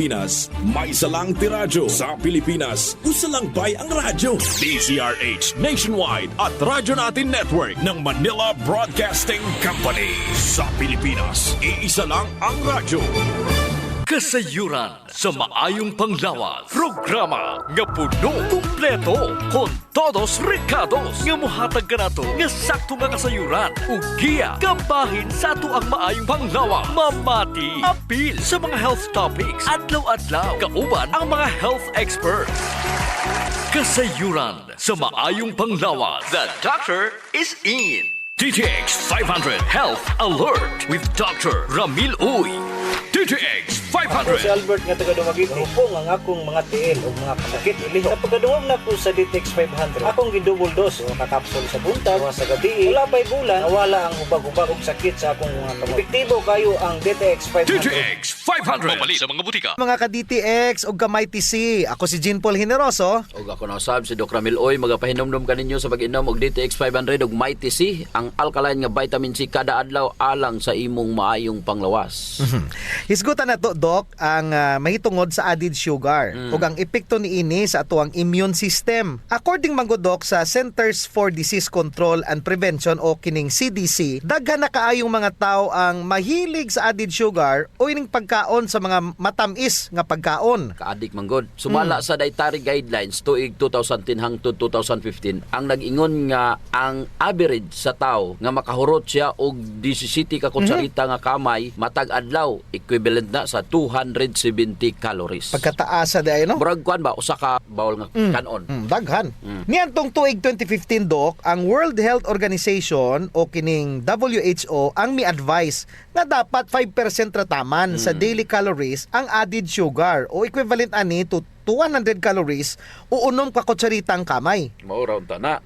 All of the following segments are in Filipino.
Pilipinas, may salang tiradyo sa Pilipinas. Usalang bay ang radyo. DZRH Nationwide at Radyo Natin Network ng Manila Broadcasting Company. Sa Pilipinas, iisa lang ang radyo. Kasayuran sa maayong panglawas. Programa nga puno, kumpleto, con todos recados. Nga muhatag ka na to, nga sakto nga kasayuran. Ugiya, kabahin sa ato ang maayong panglawas. Mamati, apil sa mga health topics. Adlaw-adlaw, kauban ang mga health experts. Kasayuran sa maayong panglawas. The doctor is in. DTX 500 Health Alert with Dr. Ramil Uy. DTX Ako si 500. Albert nga taga Dumaguete. Hupong ang akong mga tiil o mga kasakit iliho. Sa pagkaduhog na ko sa DTX 500, akong gidouble dose o kakapsul sa buntag, mga sa gabi. Wala pa'y bulan, nawala ang hubag-hubag og sakit sa akong mga kamot. Epektibo kayo ang DTX 500. DTX 500. Pabali sa mga butika. Mga ka-DTX o gamay TC, ako si Jean Paul Generoso. Og ako na usab si Dr. Ramil Oy, magapahinomdom kaninyo sa pag-inom og DTX 500 og Mighty C, ang alkaline nga vitamin C kada adlaw alang sa imong maayong panglawas. Hisgutan na to, Doc, ang mahitungod sa added sugar ug ang epekto niini sa atuang immune system. According man gud, Doc, sa Centers for Disease Control and Prevention o kining CDC, daghan na kaayong mga tao ang mahilig sa added sugar o ining pagkaon sa mga matamis nga pagkaon. Kaadik man gud. Sumala sa dietary guidelines tuig 2010 hangtod 2015, ang nag-ingon nga ang average sa tao nga makahurot siya og 17 ka kutsarita nga kamay matag adlaw equivalent na sa 270 calories. Pagkataasa di ay, no? Murag kuan ba usa ka bawol nga kanon. Daghan. Niantong tuig 2015, Doc, ang World Health Organization o kining WHO ang mi-advise na dapat 5% rataman sa daily calories ang added sugar o equivalent ani to 200 calories o 6 ka kutsaritang kamay. Mao ra unta na.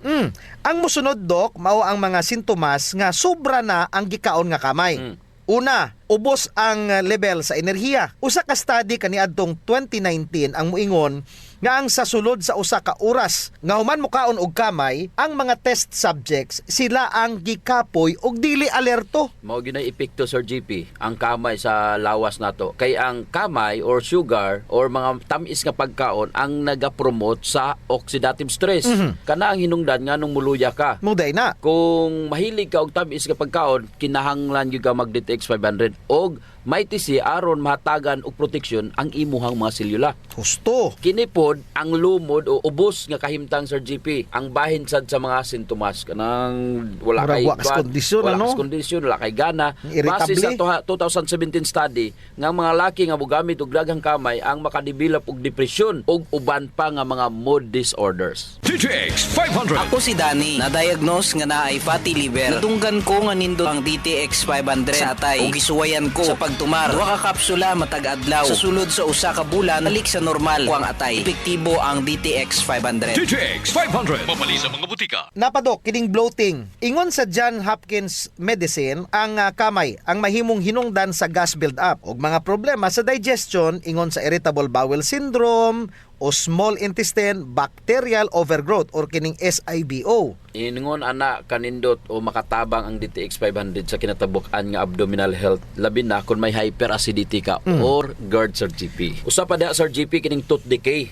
Ang musunod, Doc, mao ang mga sintomas nga sobra na ang gikaon nga kamay. Una, ubos ang level sa enerhiya. Usa ka study kaniadtong 2019 ang muingon nga ang sa sulod sa usa ka oras nga human mukaon og kamay, ang mga test subjects sila ang gikapoy og dili alerto. Mao ginay epekto, Sir GP, ang kamay sa lawas nato. Kay ang kamay or sugar or mga tamis nga pagkaon ang nagapromote sa oxidative stress. Kana ang hinungdan nga nung muluya ka. Muday na. Kung mahilig ka og tamis nga pagkaon, kinahanglan gyud ka mag DTX 500 og Mighty C aron mahatagan og proteksyon ang imuhang mga selula. Husto. Kini pod ang lumod o ubos nga kahimtang, Sir GP, ang bahin sad sa mga sintomas kanang wala Murag kay wa kas kondisyon, wala ano? kas kondisyon, wala kay gana. Irritable. Base sa 2017 study nga mga laki nga mogamit og daghang kamay ang makadevelop og depresyon ug uban pa nga mga mood disorders. DTX 500. Ako si Danny, na-diagnose nga naay fatty liver. Natunggan ko nga nindot ang DTX 500 sa atay. O gisuwayan ko sa pagtumar. Duha ka kapsula matag adlaw. Sa sulod sa usa ka bulan, balik sa normal ko ang atay. Epektibo ang DTX 500. DTX 500. Pabali sa mga butika. Napadok, kining bloating. Ingon sa John Hopkins Medicine, ang kamay ang mahimong hinungdan sa gas build-up ug mga problema sa digestion, ingon sa irritable bowel syndrome o small intestine bacterial overgrowth or kining SIBO. Ingon ana kanindot o makatabang ang DTX 500 sa kinatabuk-an nga abdominal health, labi na kung may hyperacidity ka or GERD, Sir GP. Usa pa diha, Sir GP, kining tooth decay.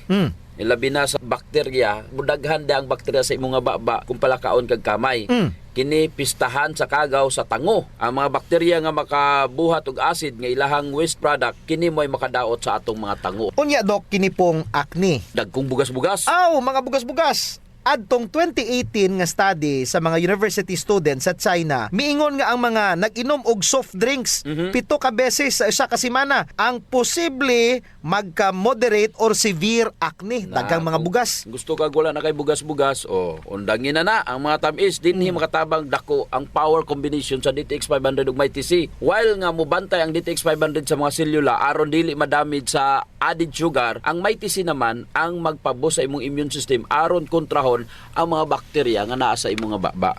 Labi na sa bakterya, mudaghan da ang bakterya sa imong nga baba kung palakaon kag kamay. Kini pistahan sa kagaw sa tango. Ang mga bakterya nga makabuhat og acid nga ilahang waste product, kini mo'y makadaot sa atong mga tango. Unya, Doc, kini pong acne. Dagkong bugas-bugas. Aw, mga bugas-bugas. Adtong 2018 nga study sa mga university students sa China, miingon nga ang mga nag-inom og soft drinks 7 ka beses sa isa ka semana ang posible magka-moderate or severe acne, daghang mga kung bugas. Gusto ka wala na kay bugas-bugas, o undangin na ang mga tamis dinhi makatabang dako ang power combination sa DTX 500 ug Mighty C. While nga mobantay ang DTX 500 sa mga selula aron dili madamage sa added sugar, ang Mighty C naman ang magpabus sa imong immune system aron kontrahon ang mga bakterya nga naa sa imong nga baba.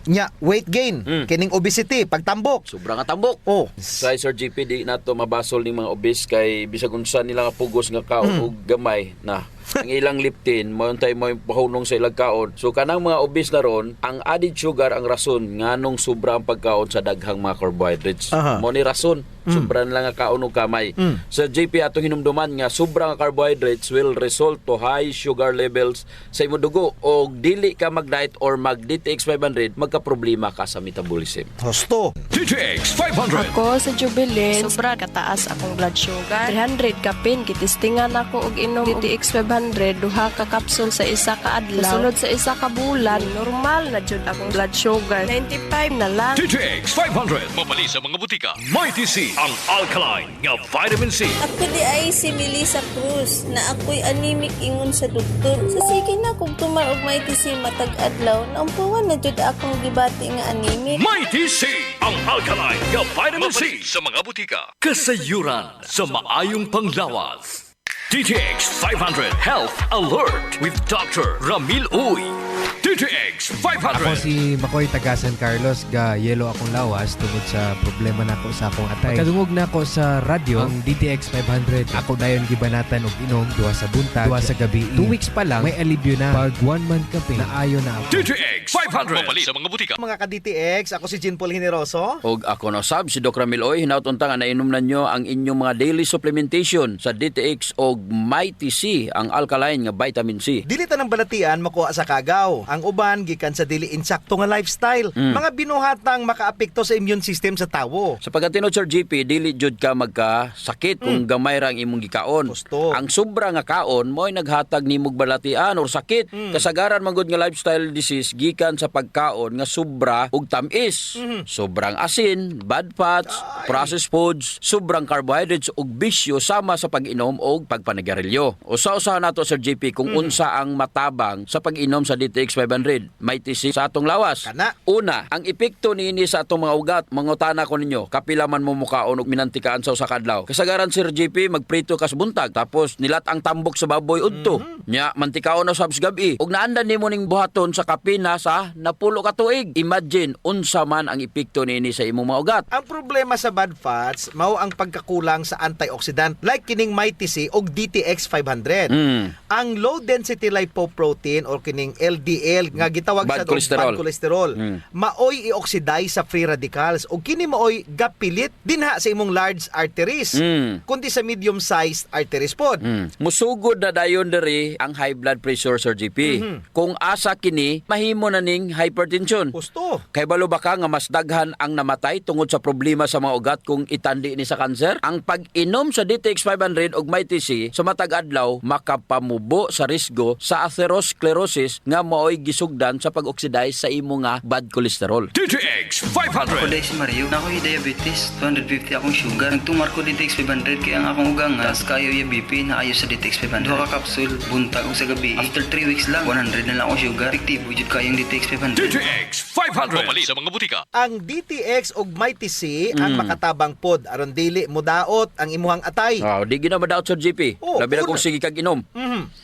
Nya, weight gain, kining obesity, pagtambok. Sobrang nga tambok. Oh, Sa Sir GP, di na to mabasol ni mga obese kay bisag unsa nila nga pugos nga kaon og gamay na ang ilang leptin mo untay mo pahunong sa ilang kaon. So kanang mga obese na ron, ang added sugar ang rason nganong sobra ang pagkaon sa daghang mga carbohydrates. Aha. Mo ni rason. Sobra na lang nga kaon og kamay. Sa JP atong hinumduman nga sobra nga carbohydrates will result to high sugar levels sa imong dugo og dili ka mag-diet or mag-DTX 500 magka-problema ka sa metabolism. Husto. DTX 500. Ako sa Jubilee, sobra kataas akong blood sugar. 300 kapin, kitistingan ako og inom DTX 500, duha ka kapsul sa isa ka adlaw. Sulod sa isa ka bulan, normal na jud akong blood sugar. 95 na lang. DTX 500. Mabali sa mga butika. Mighty C, ang alkaline nga vitamin C. Ako di ay si Melissa Cruz na ako'y anemic ingon sa doktor. Sa sige na kung tumarog may tisi matag adlaw, naumpuan na jud akong gibati nga anemic. Mighty C, ang alkaline nga vitamin C sa mga butika. Kasayuran sa maayong panglawas. DTX 500 Health Alert with Dr. Ramil Uy. DTX Ako 500. si Makoy taga San Carlos, ga yelo akong lawas tungod sa problema nako sa akong atay. Pagkadungog nako sa radyo ang DTX 500, ako dayon gibanatan og inom duha sa buntag, duha sa gabi. 2 weeks pa lang may alibyo na. Pag 1 month kape na ayo na ako. DTX 500. Mabali sa mga butika. Mga ka-DTX, ako si Jean Paul Generoso. Og ako na sab si Dr. Ramil Oy, hinaut-unta nga nainom na nyo ang inyong mga daily supplementation sa DTX og Mighty C, ang alkaline nga vitamin C. Dili ta ng balatian makuha sa kagaw. Ang uban gikan sa dili insakto nga lifestyle. Mga binuhatang makaapekto sa immune system sa tawo. Sa pagkatinod Sir GP, dili jud ka magkasakit kung gamay ra ang imong gikaon. Gusto. Ang sobra nga kaon mo'y naghatag nimog balatian or sakit. Kasagaran man gud nga lifestyle disease gikan sa pagkaon nga sobra ug tamis. Sobrang asin, bad fats, processed foods, sobrang carbohydrates ug bisyo sama sa pag-inom og pagpanigarilyo. Usa-usahan nato Sir GP kung unsa ang matabang sa pag-inom sa DTX 500. May tisi sa atong lawas. Kana. Una, ang epekto niini sa atong mga ugat, mangutana ko ninyo, kapila man mo mukaon og minantikaan sa usa ka adlaw. Kasagaran Sir GP, magprito kas buntag, tapos nilat ang tambok sa baboy udto. Nya, mantikaon na sabs gabi. Ug naandan nimo ning buhaton sa kapina sa napulo ka tuig. Imagine, unsa man ang epekto niini sa imong mga ugat. Ang problema sa bad fats mao ang pagkakulang sa antioxidant like kining Mighty C og DTX 500. Ang low density lipoprotein or kining LDL nga gitawag Bad sa dog cholesterol. bad cholesterol maoy i-oxidize sa free radicals ug kini maoy gapilit dinha sa imong large arteries kundi sa medium sized arteries pod. Musugod na dayon diri ang high blood pressure Sir GP. Kung asa kini, mahimo na ning hypertension. Gusto. Kay balo ba ka nga mas daghan ang namatay tungod sa problema sa mga ugat kung itandi ni sa kanser? Ang pag-inom sa DTX 500 og Mighty C sa matag adlaw makapamubo sa risgo sa atherosclerosis nga maoy gisugdan sa pag-oxidize sa imo nga bad cholesterol. DTX Ako 500. dahil si Mario, na ako'y diabetes, 250 akong sugar. Nagtumar ko DTX 500 kaya ang akong ugang nga, kayo yung BP na ayos sa DTX 500. Duha ka kapsul, buntag o sa gabi. After 3 weeks lang, 100 na lang akong sugar. Efektibo jud kayong DTX 500. DTX 500. Mabali sa mga butika. Ang DTX og Mighty C ang makatabang pod aron dili mudaot ang imuhang atay. Wow, di gina madaot Sir GP. Oh, Labi na kung una. sige kag inom.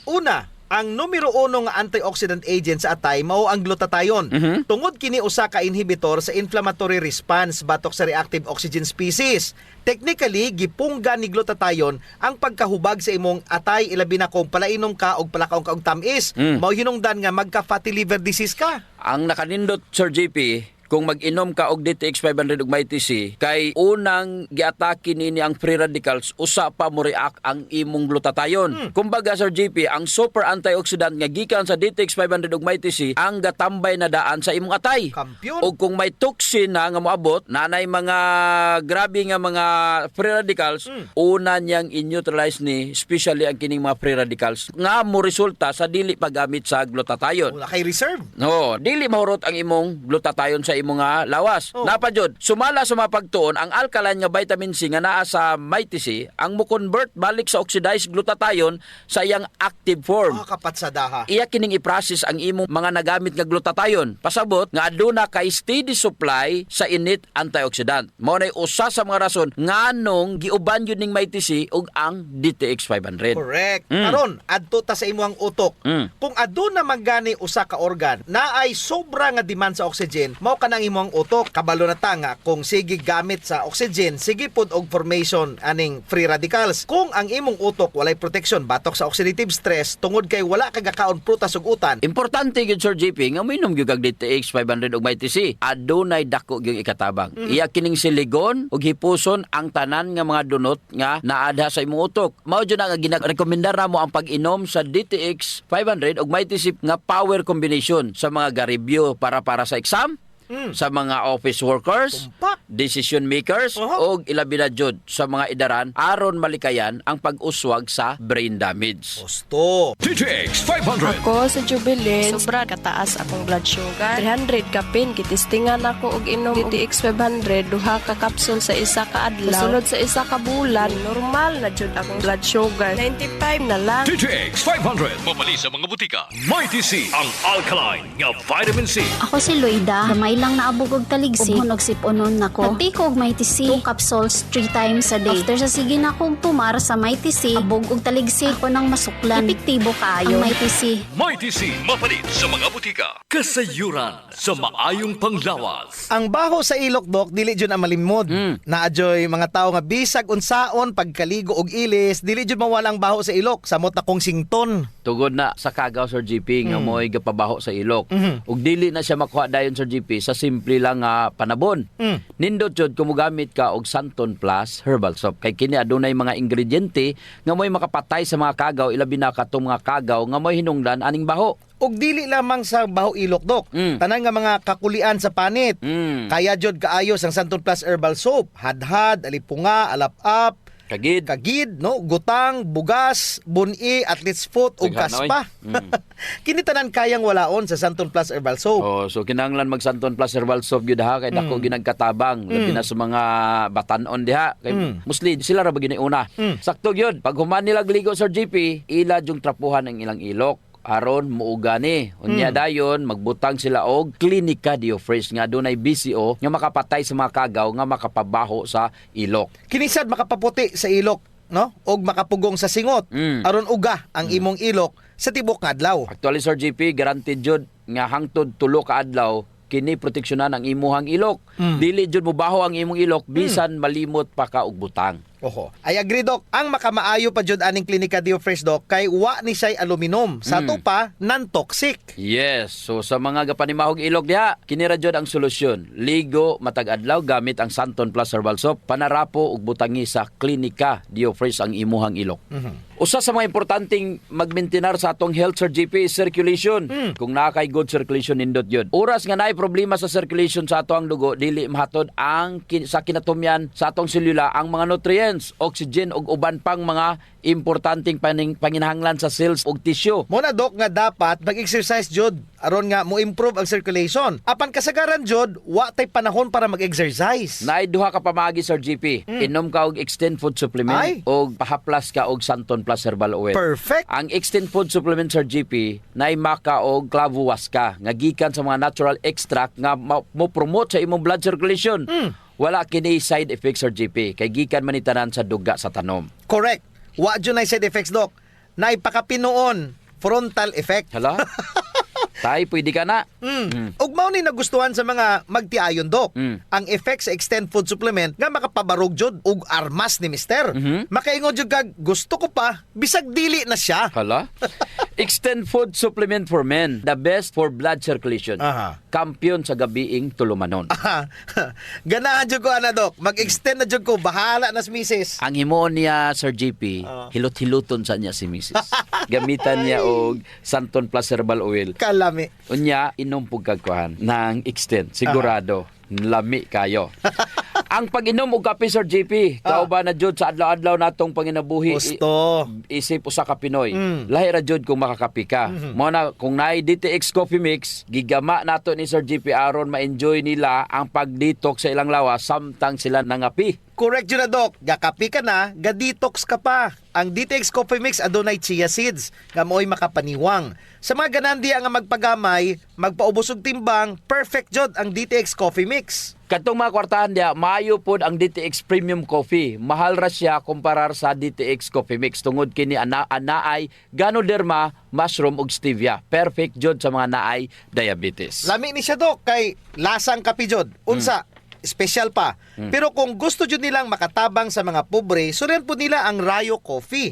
Una, ang numero 1 nga antioxidant agent sa atay mao ang glutathione. Tungod kini usa ka inhibitor sa inflammatory response batok sa reactive oxygen species. Technically, gipungga ni glutathione ang pagkahubag sa imong atay ilabi na kung palainom ka og palakaon ka og tamis. Mao hinungdan nga magka fatty liver disease ka. Ang nakanindot Sir JP, kung mag-inom ka og DTX 500 ug Mighty C, kay unang giatake nini ang free radicals, usa pa mo react ang imong glutathione. Kumbaga Sir JP, ang super antioxidant nga gikan sa DTX 500 ug Mighty C ang gatambay na daan sa imong atay. Kampiyon. O kung may toxin na nga moabot, nanay mga grabe nga mga free radicals, una niyang in-neutralize ni, especially ang kining mga free radicals nga mo resulta sa dili paggamit sa glutathione. Wala kay reserve. No, dili mahurot ang imong glutathione sa imong nga lawas. Napajud, sumala sa mga pagtuon ang alkaline nga vitamin C nga naa sa Mighty C ang mo-convert balik sa oxidized glutathione sa iyang active form. Kapatsadaha. Iya kining i-process ang imong mga nagamit nga glutathione. Pasabot nga aduna kay steady supply sa init antioxidant. Mao nay usa sa mga rason nganong giuban yun ning Mighty C ug ang DTX 500. Correct. Karon, adto ta sa imong utok. Kung aduna magani usa ka organ na ay sobra nga demand sa oxygen, mao ka ng imong utok. Kabalo na ta nga kung sige gamit sa oxygen, sige pod og formation aning free radicals. Kung ang imong utok walay protection batok sa oxidative stress tungod kay wala ka gakaon prutas ug utan. Importante gyud Sir JP nga minom gyud kag DTX 500 ug MyTC. Adunay dako gyud ikatabang. Iya kining siligon ug hipuson ang tanan nga mga dunot nga naadha sa imong utok. Mao jud nga ginarekomendar namo ang pag-inom sa DTX 500 ug MyTC nga power combination sa mga garibyo para sa exam, sa mga office workers, decision makers, o ilabi na jud sa mga idaran aron malikayan ang pag-uswag sa brain damage. Gusto. DTX 500. Ako sa Jubilee, sobra kataas akong blood sugar. 300 ka pin, kitistingan ako og inom DTX 500, duha ka kapsul sa isa ka adlaw. Sulod sa isa ka bulan, normal na jud akong blood sugar. 95 na lang. DTX 500. Mapali sa mga butika. MyTC, ang alkaline nga vitamin C. Ako si Loida, gamay lang naabog og taligsi. Ug nagsiponon nako. Nagtiko og MyTC 2 capsules 3 times a day. After sa sige na akong tumar sa MyTC, abog og taligsi ako nang masuklan. Epektibo kaayo ang MyTC. MyTC, mapalit sa mga butika. Kasayuran sa maayong panglawas. Ang baho sa ilok, Dok, dili jud ang malimod. Naadyoy mga tao nga bisag unsaon pagkaligo og ilis, dili jud mawala ang baho sa ilok. Samot na kong sington. Tugod na sa kagaw Sir GP nga mo'y gapabaho sa ilok. Ug dili na siya makuha dayon Sir GP sa simple lang nga panabon. Nindot jud kung mogamit ka og Santon Plus herbal soap kay kini adunay mga ingrediente nga mo'y makapatay sa mga kagaw, ilabi na katong mga kagaw nga mo'y hinungdan aning baho. Og dili lamang sa baho ilok, Dok. Tanan nga mga kakulian sa panit. Kaya jud kaayos ang Santon Plus herbal soap. Hadhad, alipunga, alap-ap, kagid, no, gutang, bugas, buni, athlete's foot ug kaspa. Kini tanan kayang walaon sa Santon Plus herbal soap. Oh, so kinahanglan mag Santon Plus herbal soap gyud ha kay dako ginagkatabang labi na sa mga batan-on diha kay mostly sila ra ba giniuna. Sakto gyud pag human nila gligo Sir GP, ila jung trapuhan ang ilang ilok aron muuga ni. Unya dayon magbutang sila og Clinica Diofresh nga adunay BCO nga makapatay sa mga kagaw nga makapabaho sa ilok. Kinisad makapaputi sa ilok, no? Og makapugong sa singot aron uga ang imong ilok sa tibok nga adlaw. Actually Sir GP, guaranteed jud nga hangtod 3 ka adlaw kini proteksyonan ang imuhang ilok. Dili jud mobaho ang imong ilok bisan malimot pa ka og butang. Oho. I agree, Dok. Ang makamaayo pa jud aning Clinica Diofresh, Dok, kay wa ni siya'y aluminum. Sa to pa, non-toxic. Yes. So sa mga gapanimahog ilok diha, kini ra jud ang solusyon. Ligo matag adlaw gamit ang Santon Plus herbal soap, panarapo ug butangi sa Clinica Diofresh ang imuhang ilok. Usa sa mga importanteng magmaintenar sa atong health Sir GP is circulation. Kung naa kay good circulation nindot yun. Oras nga naay problema sa circulation sa atong dugo, dili mahatod ang sa kinatumyan sa atong selula ang mga nutrients, oxygen ug uban pang mga importanteng panginahanglan sa cells ug tissue. Muna, Dok, nga dapat mag-exercise jud aron nga mo improve ang circulation. Apan kasagaran jud, wa tay panahon para mag-exercise. Naay duha ka pamaagi Sir GP. Inom ka og Extend Food Supplement ug pahaplas ka og Santon Plus herbal oil. Perfect. Ang Extend Food Supplement Sir GP naay maka og clavo waska nga gikan sa mga natural extract nga mo promote sa imong blood circulation. Wala kini side effects Sir GP kay gikan man itanan sa duga sa tanom. Correct. Wa jud nay side effects, Dok. Nay pakapinoon frontal effect. Hala? Tay, pwede ka na. Ug mao ni nagustuhan sa mga magtiayon, Dok. Ang effect sa Extend Food Supplement nga makapabarog jud ug armas ni Mister. Makaingon jud kag gusto ko pa bisag dili na siya. Hala? Extend Food Supplement for Men, the best for blood circulation. Kampiyon sa gabiing tulumanon. Ganahan jud ko ana, Dok. Mag-extend na jud ko, bahala na si Mrs. Ang himoon niya Sir GP, hilot-hiluton sa niya si Mrs. Gamitan niya og Santon Plus herbal oil. Kalami. Unya inom pug kagkuhan ng Extend, sigurado lami kayo. Ang pag-inom og kape Sir GP, kauban na jud sa adlaw-adlaw natong panginabuhi. Gusto. Isip usa ka Pinoy. Lahi ra jud kung makakapi ka. Mao na kung naay DTX Coffee Mix, gigama nato ni Sir GP aron ma-enjoy nila ang pag-detox sa ilang lawas samtang sila nangapi. Correct yun na, Doc. Gakapi ka na, ga-detox ka pa. Ang DTX Coffee Mix adunay chia seeds nga mo'y makapaniwang. Sa mga ganandi nga magpagamay, magpaubos og timbang, perfect jod ang DTX Coffee Mix. Katong mga kwartahan dia, maayo pod ang DTX Premium Coffee. Mahal ra siya kumparar sa DTX Coffee Mix tungod kini anaay Ganoderma, mushroom ug stevia. Perfect jod sa mga naay diabetes. Lami ni siya, Doc, kay lasang kapi jod. Unsa, special pa. Pero kung gusto jud nilang makatabang sa mga pobre, suren po nila ang Rayo Coffee.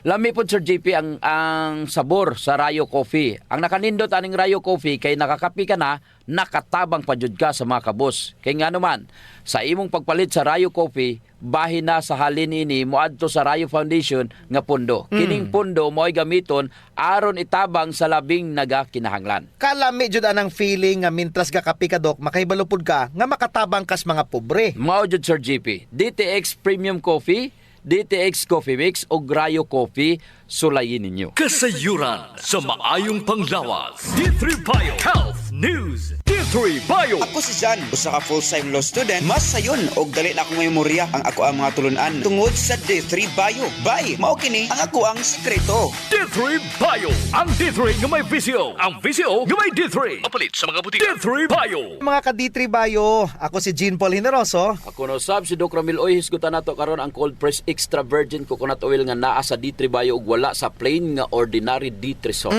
Lami po, Sir JP, ang sabor sa Rayo Coffee. Ang nakanindot aning Rayo Coffee kay nakakapi ka na, nakatabang pa jud ka sa mga kabos. Kay nga naman, sa imong pagpalit sa Rayo Coffee, bahin na sa halin ini moadto sa Rayo Foundation nga pundo. Kining pundo mo'y gamiton aron itabang sa labing nagakinahanglan. Kalami jud anang feeling nga mintras gakapi ka, Doc, makaibalupod ka nga makatabang kas mga pobre. Mao jud, Sir JP. DTX Premium Coffee, DTX Coffee Mix o Rayo Coffee, sulayin ninyo. Kasayuran sa maayong panglawas. D3 Bio Health News. D3 Bio. Ako si Jan, usa ka full-time law student. Mas sayon og dali na akong memorya ang ako ang mga tulunan tungod sa D3 Bio. Bye, mao kini ang ako ang sekreto. D3 Bio. Ang D3 nga may VCO. Ang VCO nga may D3. Mapalit sa mga butika. D3 Bio. Mga ka-D3 Bio, ako si Jean Paul Generoso. Ako no sab si Doc Ramil Oy, hisgutan nato karon ang cold press extra virgin coconut oil nga naa sa D3 Bio ug wala sa plain nga ordinary D3 salt.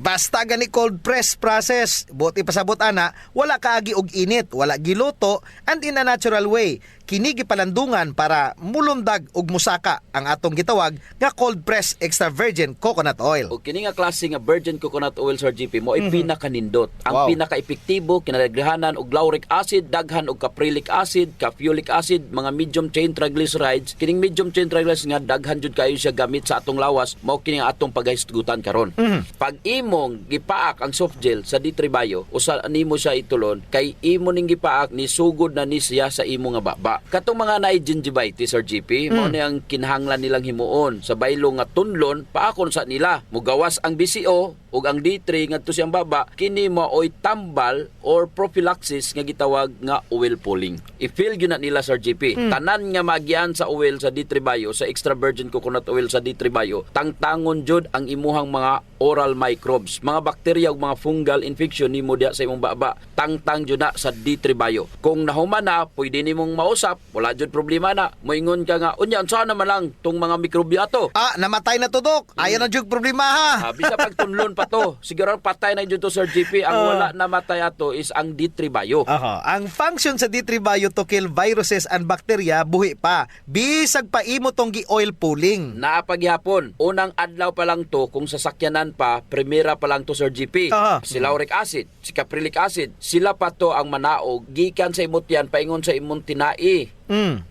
Basta gani cold press process, buti pasabot ana, wala kaagi og init, wala giluto, and in a natural way. Kini gipalandungan para mulundag og musaka ang atong gitawag nga cold press extra virgin coconut oil. O kini nga klase nga virgin coconut oil, Sir GP, mo ay pinakanindot. Ang pinaka-epektibo, kinalagrihanan og lauric acid, daghan og caprylic acid, caffeolic acid, mga medium chain triglycerides. Kining medium chain triglycerides nga daghan jud kayo siya gamit sa atong lawas, mao kini nga atong paghisgutan karon. Pag imong gipaak ang soft gel sa D3 Bio, usa nimo siya itulon kay imo ning gipaak ni sugod na ni siya sa imo nga baba. Katong mga naay gingivitis, Sir GP, mao ni ang kinahanglan nilang himuon sa baylo nga tunlon paakon sa nila. Mugawas ang BCO ug ang D3 ngadto siyang baba, kini maoy tambal or prophylaxis nga gitawag nga oil pulling. I-feel gyud na nila, Sir GP. Tanan nga magian sa oil sa D3 Bio, sa extra virgin coconut oil sa D3 Bio, tangtangon jud ang imuhang mga oral microbes, mga bakterya ug mga fungal infection nimo diha sa imong baba. Tangtang jud na sa D3 Bio. Kung nahuman na, pwede nimong mausap, wala jud problema na. Moingon ka nga, unya unsa naman lang tong mga mikrobyo ato? Namatay na to, Doc. Ayan na jud problema, ha. Bisa pagtunlon pa to. Siguro patay na jud to, Sir GP. Ang wala namatay ato is ang D3 Bio. Ang function sa D3 Bio to kill viruses and bacteria buhi pa. Bisag pa imo tong gi-oil pulling. Naapaghapon, unang adlaw pa lang to, kung sasakyanan pa, primera pa lang to, Sir GP. Si lauric acid, si caprylic acid, sila pa to ang manaog, gikan sa imot yan, paingon sa imong tinai.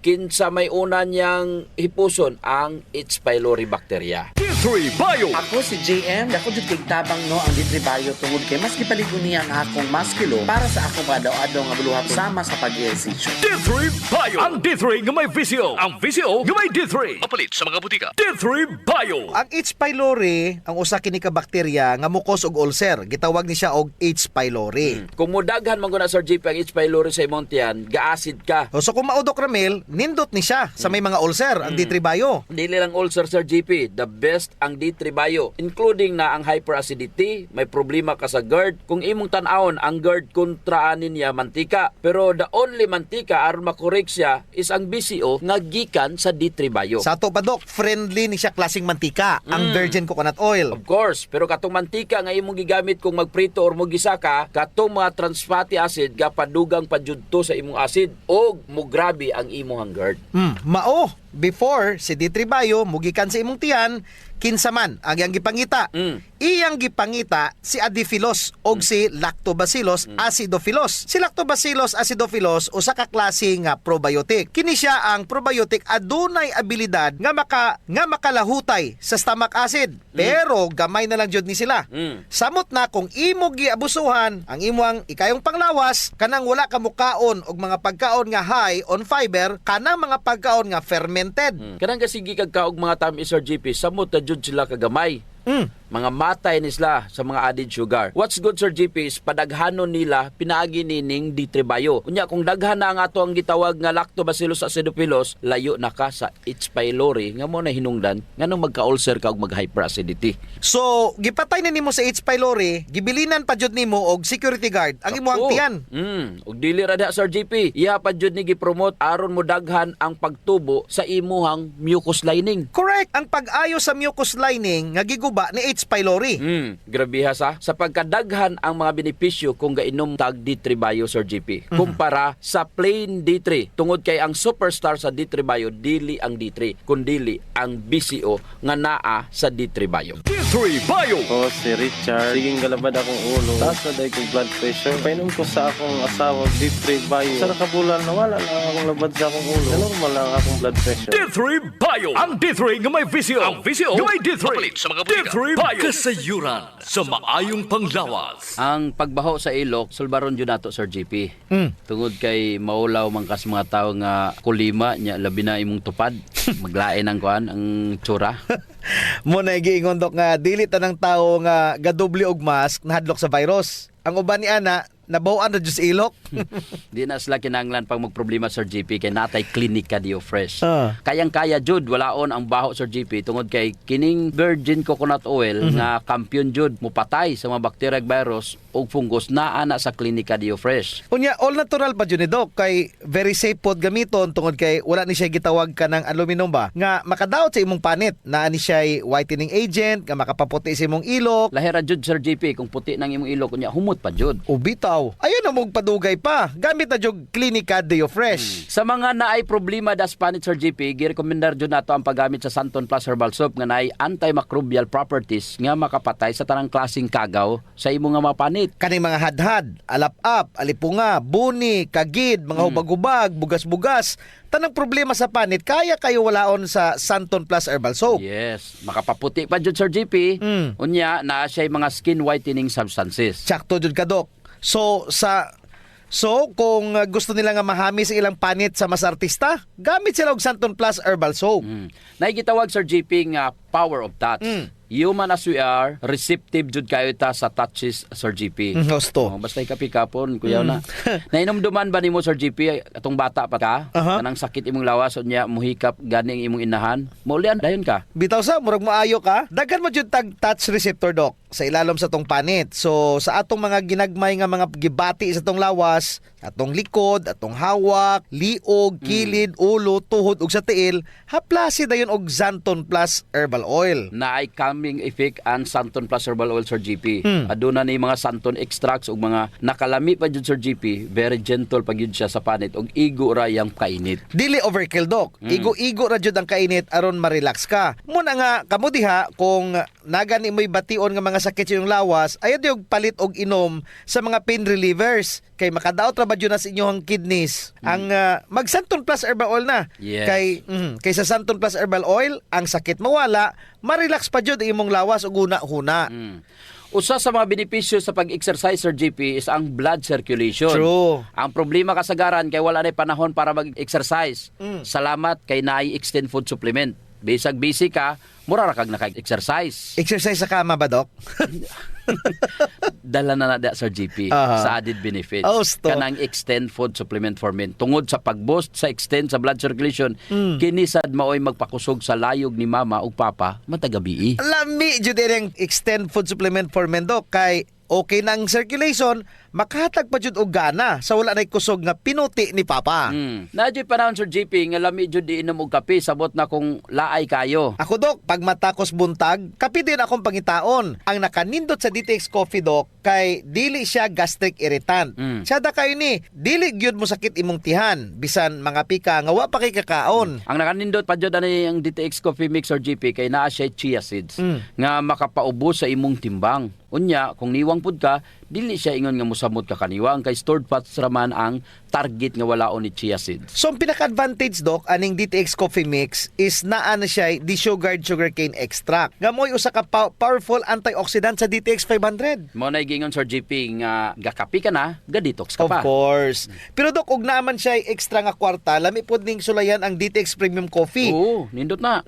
Kinsa may una niyang hipuson ang H. pylori bacteria. D3 Bio. Ako si JM, dako jud kay tabang no ang D3 Bio tungod kay mas gipaligon niya ang akong maskilo para sa akong adaw-adaw nga buluhat sama sa pag-ehersisyo. D3 Bio. Ang D3 nga may VCO. Ang VCO nga may D3. Mapalit sa mga butika. D3 Bio. Ang H. pylori, ang usa kini ka bakterya nga mukos og ulcer, gitawag ni siya og H. pylori. Kung mudaghan man guna, Sir JP, ang H. pylori sa imong tiyan, ga-acid ka. So kung maudok Ramil, nindot ni siya sa may mga ulcer ang D3 Bio. Dili lang ulcer, Sir GP, the best ang D3 Bio, including na ang hyperacidity, may problema ka sa GERD. Kung imong tan-awon ang GERD, kontraanin niya mantika. Pero the only mantika aron makorek siya is ang BCO nga gikan sa D3 Bio. Sa ato pa, Doc, friendly ni siya klaseng mantika, ang virgin coconut oil. Of course, pero katong mantika nga imong gigamit kung magprito or mogisaka, katong mga trans fatty acid gapadugang padjudto sa imong acid o mugrabe ang imong GERD. Mao, before si D3 Bio mugikan sa imong tiyan, kinsa man ang iyang gipangita. Iyang gipangita si Adiphilus og si Lactobacillus acidophilus. Si Lactobacillus acidophilus usa ka klase nga probiotic. Kini siya ang probiotic adunay abilidad nga makalahutay sa stomach acid. Pero gamay na lang jud ni sila. Samot na kung imo giabusuhan ang imong ikayong panglawas, kanang wala ka mukaon og mga pagkaon nga high on fiber, kanang mga pagkaon nga fermented. Kanang kasigi kag kaog mga tamis, Sir GP, samot na jud sila kagamay. Mga matay nisla sa mga added sugar. What's good, Sir GP, is padaghanon nila pinaagi nining D3 Bio. Unya kung daghan na ang ato ang gitawag nga Lactobacillus acidophilus, layo na ka sa H. pylori nga mo na hinungdan nganong magka-ulcer ka og mag-hyperacidity. So, gipatay na nimo sa H. pylori, gibilinan pa jud nimo og security guard ang imong tiyan. Og dili ra da, Sir GP. Iya pa jud ni gi-promote aron mo daghan ang pagtubo sa imuhang mucus lining. Correct. Ang pag-ayo sa mucus lining nga giguba ni H. pylori. Grabe ha sa pagkadaghan ang mga benepisyo kung gainom tag D3 Bio, Sir GP. Kumpara sa plain D3. Tungod kay ang superstar sa D3 Bio dili ang D3, kundili ang BCO nga naa sa D3 Bio. D3 Bio. Si Richard, siging galabad akong ulo. Taas na dahil kong blood pressure. Painom ko sa akong asawa D3 Bio. Sa nakabulan, nawala lang akong labad sa akong ulo. Normal lang akong blood pressure. D3 Bio. Ang D3 nga may visio. Ang visio nga may D3. Sa mga D3 Bio. Kasayuran sa maayong panglawas. Ang pagbaho sa ilok, sulbaron yun nato, Sir GP. Tungod kay maulaw man kas mga tao nga kulima nya labi na imong tupad. Maglain ang kuan ang tsura. Mo na giingon dok nga dili tanang tawo nga gadoble og mask nahadlok sa virus. Ang uban ni ana nabawaan ra jud sa ilok. Di na sila kinahanglan pang magproblema, Sir GP, kay natay klinika Dio Fresh. Kayang-kaya jud walaon ang baho, Sir GP, tungod kay kining virgin coconut oil nga kampiyon jud mupatay sa mga bacteria, virus ug fungus naa na sa klinika Dio Fresh. Unya all natural pa jud ni dok kay very safe pod gamiton tungod kay wala ni siya gitawag ka ng aluminum ba nga makadaot sa imong panit. Naa ni siya whitening agent nga makapaputi sa imong ilok. Lahira jud, Sir GP, kung puti nang imong ilok unya humot pa jud. Ubitaw. Ayun na mong padugay pa. Gamit na jog Klinika Dio Fresh. Sa mga naay problema das panit, Sir GP, girekomendar jud nato ang paggamit sa Santon Plus Herbal Soap nga naay antimicrobial properties nga makapatay sa tanang klaseng kagaw sa imong nga mapanit. Kaning mga hadhad, alap-ap, alipunga, buni, kagid, mga hubag-hubag, bugas-bugas, tanang problema sa panit, kaya kayo walaon sa Santon Plus Herbal Soap. Yes, makapaputi pa jud, Sir GP. Unya naa siya mga skin whitening substances. Sakto jud ka, Dok. So kung gusto nila nga mahamis ang ilang panit sa mas artista, gamit sila og Santon Plus Herbal Soap. Naigitawag, Sir GP, nga power of touch. Human as we are, receptive jud kayo ta sa touches, Sir GP. Gusto. Basta ikapikapon, kuyaw na. Nainomduman ba nimo, Sir GP, atong bata pa ka? Kanang sakit imong lawas, unya muhikap ganing imong inahan. Maulian, dayon ka. Bitaw sa, murag maayo ka. Daghan mo jud tag touch receptor, Dok, sa ilalom sa tong panit. So, sa atong mga ginagmay nga mga gibati sa tong lawas, atong likod, atong hawak, liog, kilid, ulo, tuhod ug sa tiil, haplasi dayon og Santon Plus Herbal Oil. Naay calming effect ang Santon Plus Herbal Oil, Sir GP. Aduna ni mga Santon extracts ug mga nakalami pa jud, Sir GP. Very gentle pa gyud siya sa panit ug igo ra yang kainit. Dili overkill, Dok. Igo-igo ra jud ang kainit aron ma-relax ka. Muna nga kamo diha kung nagani mo'y bation nga mga sakit sa inyong lawas, ayod yung palit og inom sa mga pain relievers. Kay makadaot ra ba jud na sa inyong kidneys ang mag Santon Plus Herbal Oil na. Yes. Kay sa Santon Plus Herbal Oil ang sakit mawala, ma-relax pa jud imong lawas ug una-huna. Usa sa mga benepisyo sa pag-exercise, Sir GP, is ang blood circulation. True. Ang problema kasagaran kay wala na panahon para mag-exercise. Salamat kay naay extend food supplement. Bisag busy ka, mura ra kag naka-exercise. Exercise sa kama ba, Dok? Dala na na, Sir GP, sa added benefits. Kanang extend food supplement for men. Tungod sa pag-boost sa extend sa blood circulation, kinisad maoy magpakusog sa layog ni mama ug papa matagabi. Lami jud ang extend food supplement for men, Dok, kay okay nang circulation, makahatag pa jud og gana sa wala nay kusog nga pinuti ni papa. Nadyo panahon, Sir GP, nga lami jud di inom og kape sabot na kung laay kayo. Ako, Dok, pag matakos buntag, kape din akong pangitaon. Ang nakanindot sa DTX Coffee, Dok, kay dili siya gastric irritant. Siya da kayo ni, dili gyud mo sakit imong tihan, bisan mga pika nga wa pa kay kakaon. Ang nakanindot pa jud ani ang DTX Coffee Mix, Sir GP, kay naa siya chia seeds nga makapaubos sa imong timbang. Unya, kung niwang pud ka, dili siya ingon nga mosamot ka kaniwang kay stored fats raman ang target nga wala ni chia seeds. So ang pinaka-advantage Doc aning DTX Coffee Mix is naa na siya desugared sugarcane extract. Nga mo'y usa ka powerful antioxidant sa DTX 500. Mo na gingon Sir GP nga gakapi ka na, ga-detox ka Of pa. course. Pero Doc, ug naman siya extra nga kwarta, lami pod ning sulayan ang DTX Premium Coffee. Oo, nindot na.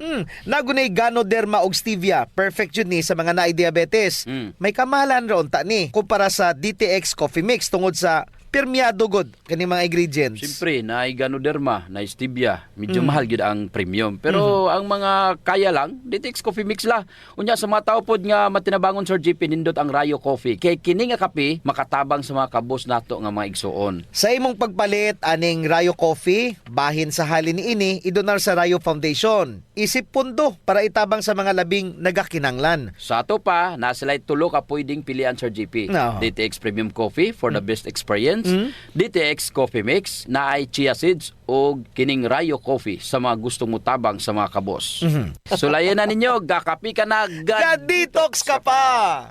Nagunay Ganoderma og stevia. Perfect yun ni sa mga naay diabetes. May kamahalan ron ta ni kumpara sa DTX Coffee Mix tungod sa permeado god kani mga ingredients. Siyempre, na Ganoderma, na stevia, medyo mahal gyud ang premium. Pero ang mga kaya lang, DTX Coffee Mix la. Unya sa mga tao pod nga matinabangon Sir GP nindot ang Rayo Coffee. Kay kini nga kape makatabang sa mga kabos nato nga mga igsuon. Sa imong pagpalit aning Rayo Coffee, bahin sa halin niini idonar sa Rayo Foundation. Isip pundo para itabang sa mga labing nagakinanglan. Sa ato pa, na sila'y tulo ka pwedeng pilian Sir GP. No. DTX Premium Coffee for the best experience. DTX Coffee Mix na ay chia seeds o kining Rayo Coffee sa mga gustong mutabang sa mga kabos. Sulayan na ninyo, gakapi ka na, Ga-detox ka pa!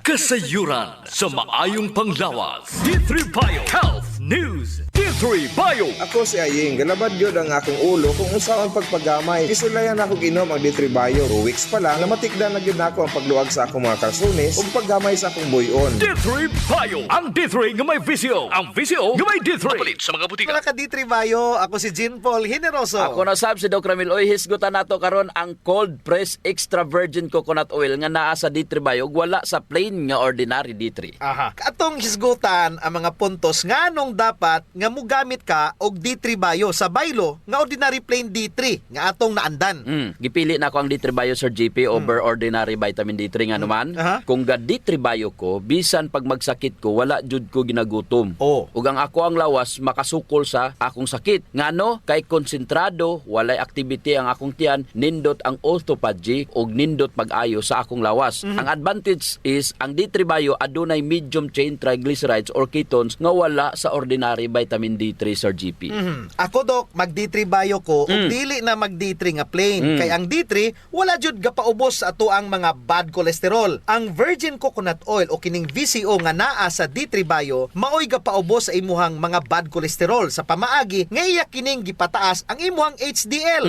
Kasayuran sa maayong panglawas. D3 Bio Health News. D3 Bio. Ako si Aying, galabad yun ang akong ulo kung usaon pagpagamay. Isulayan ako ginom ang D3 Bio. 2 weeks pa lang, namatikda na yun ako ang pagluwag sa akong mga kalsunis o paggamay sa akong buyon. D3 Bio. Ang D3 nga may visio. Ang visio nga may D3. Palit sa mga butika. Wala ka D3 Bio, ako si Jean Paul Generoso. Ako na sab si Doc Ramil. Oy, hisgutan nato karon ang cold press extra virgin coconut oil nga naa sa D3 Bio, wala sa plain nga ordinary D3. Aha. Atong hisgutan ang mga puntos nganong dapat nga mugamit ka og D3 Bio sa baylo nga ordinary plain D3 nga atong naandan. Gipili na ko ang D3 Bio Sir GP over ordinary vitamin D3 nga naman. Kung ga D3 Bio ko, bisan pag magsakit ko, wala jud ko ginagutom. Ug ang ako ang lawas makasukol sa akong sakit. Ngano? Kay konsentrado, walay activity ang akong tiyan, nindot ang autophagy ug nindot pag-ayo sa akong lawas. Ang advantage is ang D3 Bio adunay medium chain triglycerides or ketones nga wala sa ordinary vitamin D3 Sir GP. Ako Doc, mag D3 Bio ko ug dili na mag D3 nga plain. Kay ang D3 wala jud gapaubos sa ato ang mga bad cholesterol. Ang virgin coconut oil o kining VCO nga naa sa D3 Bio maoy gapaubos sa imuhang mga bad cholesterol sa pamaagi nga iya kining gipataas ang imuhang HDL.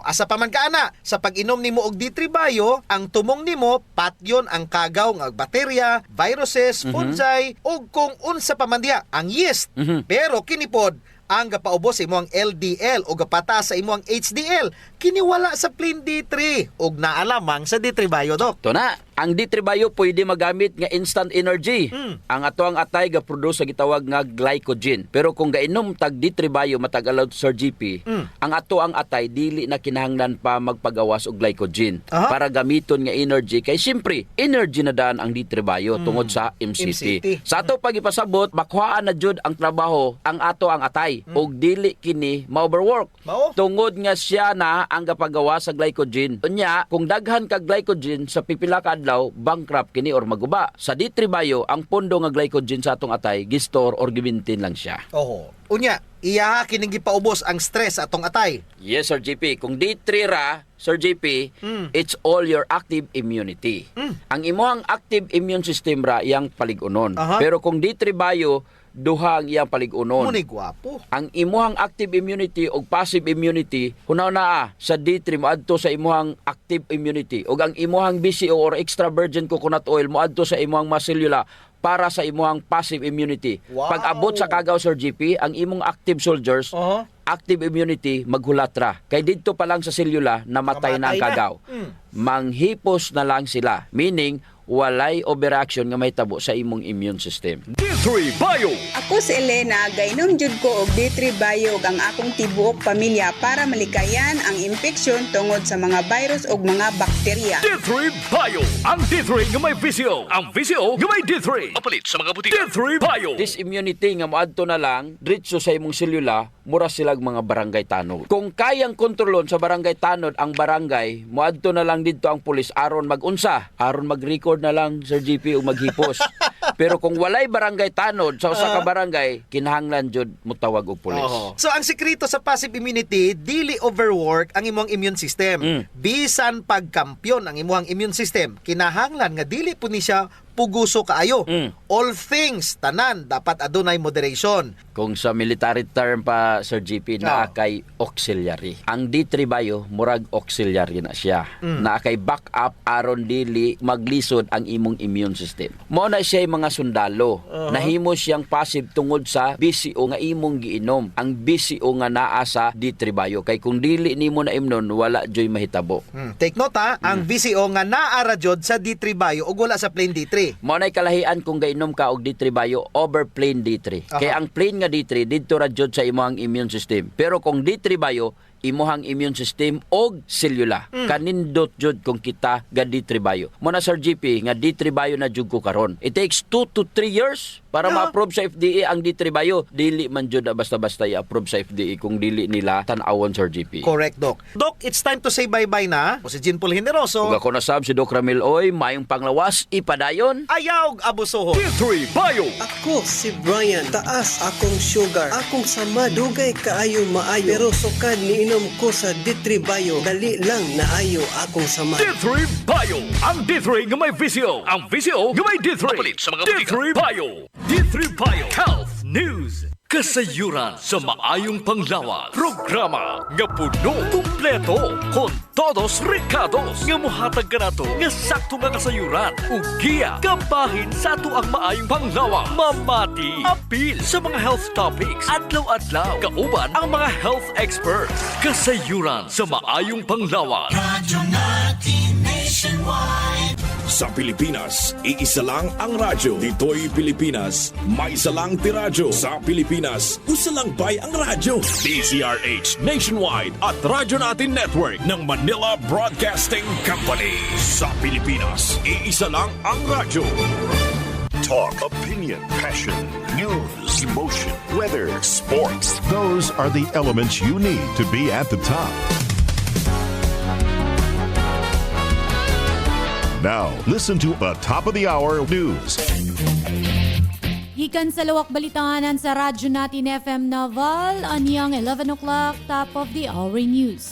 Asa pa man kaana sa pag-inom nimo og D3 Bio, ang tumong nimo patyon ang kagaw nga bakterya, viruses, fungi ug kung unsa pa man diha ang yeast. Pero kini pod ang gapaubos sa imong LDL o gapataas sa imong HDL kini wala sa plain D3 ug naa lamang sa D3 Bio Doc. To na, ang D3 Bio pwede magamit nga instant energy. Ang ato ang atay ga-produce sa gitawag nga glycogen. Pero kung gainom tag D3 Bio matag allowed Sir GP, ang ato ang atay dili na kinahanglan pa magpagawas og glycogen para gamiton nga energy kay syempre energy na daan ang D3 Bio tungod sa MCT. Sa ato pag ipasabot, makuhaan na jud ang trabaho ang ato ang atay og dili kini ma-overwork. Tungod nga siya na ang gapagawa sa glycogen. Unya, kung daghan ka glycogen sa pipila ka adlaw, bankrupt kini or maguba. Sa D3 Bio, ang pondo nga glycogen sa atong atay gistor or gimintin lang siya. Unya, iya kining gipaubos ang stress atong atay. Yes, Sir GP. Kung D3 ra, Sir GP, it's all your active immunity. Ang imong active immune system ra iyang paligunon. Pero kung D3 Bio, duha ang iyang paligunon. Muni gwapo. Ang imuhang active immunity o passive immunity, hunaw na sa D3 moadto sa imuhang active immunity. O ang imuhang BCO or extra virgin coconut oil moadto sa imuhang maselula para sa imuhang passive immunity. Pag abot sa kagaw Sir GP, ang imong active soldiers, active immunity maghulatra. Kay didto pa lang sa selula namatay na ang kagaw. Manghipos na lang sila. Meaning, walay overreaction nga may tabo sa imong immune system. D3 Bio. Ako si Elena, gainom jud ko og D3 Bio ang akong tibuok pamilya para malikayan ang infeksyon tungod sa mga virus ug mga bakterya. D3 Bio. Ang D3 nga may visio. Ang visio nga may D3. Palit sa mga butika. D3 Bio. This immunity nga moadto na lang diretso sa imong selula, mura silang mga barangay tanod. Kung kayang kontrolon sa barangay tanod ang barangay, moadto na lang didto ang pulis aron magunsa, aron mag-record na lang Sir GP o maghipos. Pero kung walay barangay tanod sa usa ka barangay, kinahanglan jud mutawag og pulis. So ang sekreto sa passive immunity, dili overwork ang imong immune system. Bisan pagkampyon ang imong immune system, kinahanglan nga dili po ni siya puguso kaayo. All things tanan dapat adunay moderation. Kung sa military term pa, Sir GP, naa kay auxiliary. Ang D3 Bio, murag auxiliary na siya. Naa kay backup aron dili maglisod ang imong immune system. Mao na siya mga sundalo. Nahimo siyang passive tungod sa BCO nga imong giinom. Ang BCO nga naa sa D3 Bio. Kay kung dili nimo na imnon, wala joy mahitabo. Take note ha, ang BCO nga naara jud sa D3 Bio ug wala sa plain D3. Mao nay kalahian kung gainom ka og D3 Bio over plain D3. Kaya ang plain nga D3 didto ra jud sa imong immune system. Pero kung D3 Bio, imuhang immune system og selula. Kanindot jud kung kita ga D3 Bio. Mo na Sir GP nga D3 Bio na jud ko karon. It takes 2 to 3 years para ma-approve sa FDA ang D3 Bio. Dili man jud na basta-basta i-approve sa FDA kung dili nila tan-awon, Sir GP. Correct, Doc. Doc, it's time to say bye-bye na. O si Jean Paul Generoso. Ug ako na sab si Doc Ramil Oy, mayong panglawas ipadayon. Ayaw abusoho. D3 Bio. Ako si Brian, taas akong sugar, akong sama dugay kaayo maayo, pero sukad niinom ko sa D3 Bio, dali lang naayo akong sama. D3 Bio. Ang D3 nga may VCO. Ang VCO nga may D3. Papalit sa mga D3 Bio. D3 Bio. Health News. Kasayuran sa maayong panglawas. Programa nga puno, kumpleto, con todos recados. Nga muhatag kanato nga sakto nga kasayuran. Ug giya, kabahin sa ato ang maayong panglawas. Mamati, apil sa mga health topics. Adlaw-adlaw, kauban ang mga health experts. Kasayuran sa maayong panglawas. Radyo natin nationwide. Sa Pilipinas, iisa lang ang radyo. Dito'y Pilipinas, may isa lang tiradyo. Sa Pilipinas, usa lang bay ang radyo. DZRH Nationwide at Radyo Natin Network ng Manila Broadcasting Company. Sa Pilipinas, iisa lang ang radyo. Talk, opinion, passion, news, emotion, weather, sports. Those are the elements you need to be at the top. Now, listen to the top of the hour news. Gikan sa luwak balitahanan sa Radyo Natin FM Naval, anyang 11 o'clock, top of the hour news.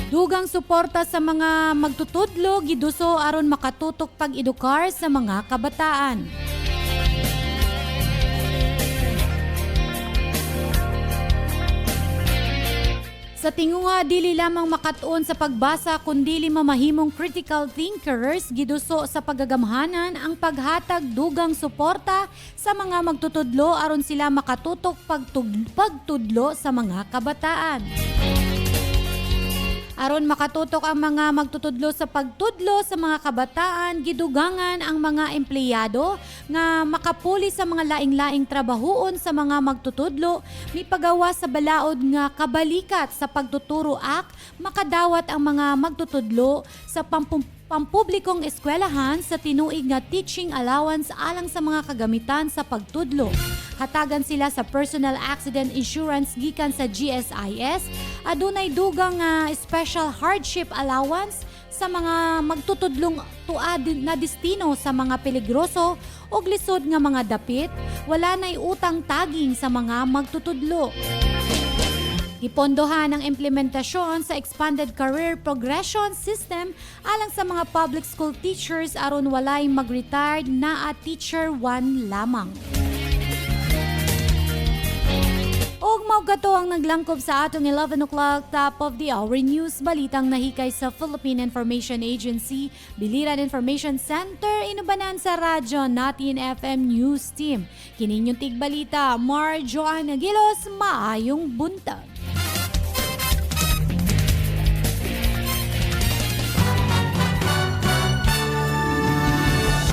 Dugang suporta sa mga magtutudlo, giduso aron makatutok pag-edukar sa mga kabataan. Sa tinguha, dili lamang makatuon sa pagbasa kundi mamahimong critical thinkers, giduso sa pagagamhanan ang paghatag dugang suporta sa mga magtutudlo aron sila makatutok pagtudlo sa mga kabataan. Aron makatutok ang mga magtutudlo sa pagtudlo sa mga kabataan, gidugangan ang mga empleyado nga makapuli sa mga laing-laing trabahoon sa mga magtutudlo, mipagawa sa balaod nga kabalikat sa pagtuturo makadawat ang mga magtutudlo sa pampublikong eskwelahan sa tinuig nga teaching allowance alang sa mga kagamitan sa pagtudlo. Hatagan sila sa personal accident insurance gikan sa GSIS, adunay dugang special hardship allowance sa mga magtutudlong tuad na destino sa mga peligroso o lisod nga mga dapit, wala na'y utang taging sa mga magtutudlo. Ipondohan ang implementasyon sa Expanded Career Progression System alang sa mga public school teachers aron walay mag-retired na teacher 1 lamang. Og maugato ang naglangkob sa atong 11 o'clock top of the hour news, balitang nahikay sa Philippine Information Agency, Biliran Information Center, inubanan sa Radyo Natin FM News Team. Kininyong tigbalita, Mar Joanna Gilos, maayong buntag.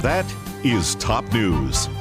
That is top news.